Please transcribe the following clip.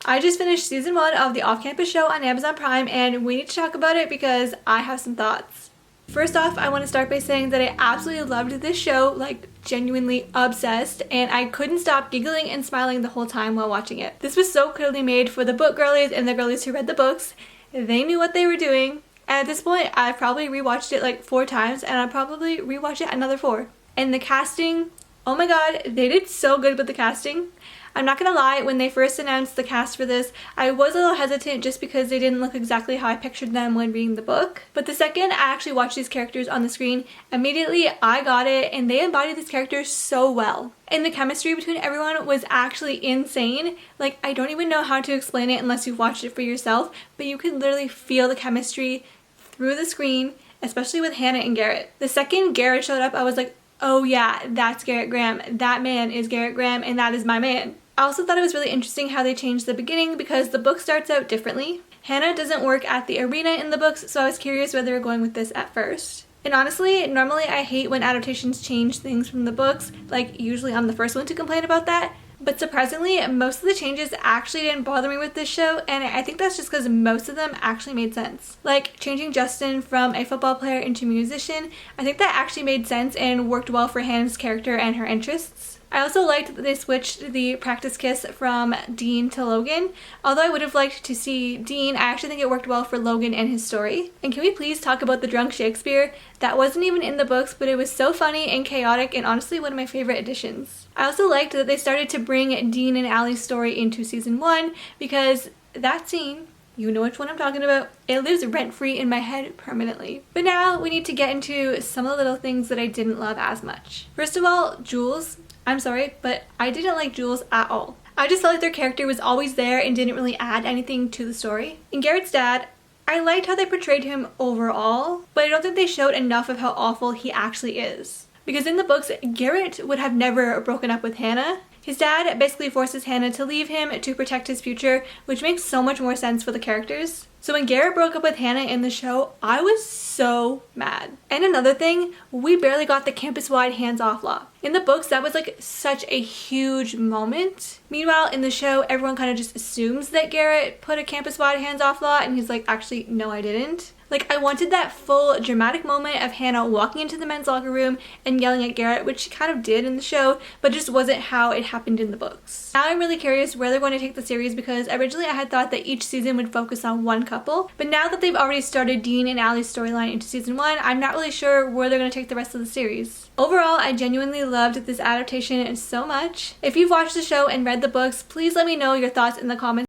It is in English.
I just finished season 1 of the off-campus show on Amazon Prime, and we need to talk about it because I have some thoughts. First off, I want to start by saying that I absolutely loved this show, like genuinely obsessed, and I couldn't stop giggling and smiling the whole time while watching it. This was so clearly made for the book girlies and the girlies who read the books. They knew what they were doing. And at this point, I've probably rewatched it like 4 times, and I'll probably rewatch it another 4. And the casting, oh my god, they did so good with the casting. I'm not gonna lie, when they first announced the cast for this, I was a little hesitant just because they didn't look exactly how I pictured them when reading the book. But the second I actually watched these characters on the screen, immediately I got it, and they embodied these characters so well. And the chemistry between everyone was actually insane. Like, I don't even know how to explain it unless you've watched it for yourself, but you could literally feel the chemistry through the screen, especially with Hannah and Garrett. The second Garrett showed up, I was like, oh yeah, that's Garrett Graham. That man is Garrett Graham, and that is my man. I also thought it was really interesting how they changed the beginning because the book starts out differently. Hannah doesn't work at the arena in the books, so I was curious where they were going with this at first. And honestly, normally I hate when adaptations change things from the books, like usually I'm the first one to complain about that. But surprisingly, most of the changes actually didn't bother me with this show, and I think that's just because most of them actually made sense. Like changing Justin from a football player into a musician, I think that actually made sense and worked well for Hannah's character and her interests. I also liked that they switched the practice kiss from Dean to Logan. Although I would have liked to see Dean, I actually think it worked well for Logan and his story. And can we please talk about the drunk Shakespeare? That wasn't even in the books, but it was so funny and chaotic and honestly one of my favorite additions. I also liked that they started to bring Dean and Allie's story into season 1 because that scene, you know which one I'm talking about, it lives rent-free in my head permanently. But now we need to get into some of the little things that I didn't love as much. First of all, Jules. I'm sorry, but I didn't like Jules at all. I just felt like their character was always there and didn't really add anything to the story. And Garrett's dad, I liked how they portrayed him overall, but I don't think they showed enough of how awful he actually is. Because in the books, Garrett would have never broken up with Hannah. His dad basically forces Hannah to leave him to protect his future, which makes so much more sense for the characters. So when Garrett broke up with Hannah in the show, I was so mad. And another thing, we barely got the campus-wide hands-off law. In the books, that was like such a huge moment. Meanwhile, in the show, everyone kind of just assumes that Garrett put a campus-wide hands-off law, and he's like, actually, no, I didn't. Like, I wanted that full dramatic moment of Hannah walking into the men's locker room and yelling at Garrett, which she kind of did in the show, but it just wasn't how it happened in the books. Now I'm really curious where they're going to take the series because originally I had thought that each season would focus on one couple, but now that they've already started Dean and Allie's storyline into season 1, I'm not really sure where they're going to take the rest of the series. Overall, I genuinely loved this adaptation so much. If you've watched the show and read the books, please let me know your thoughts in the comments.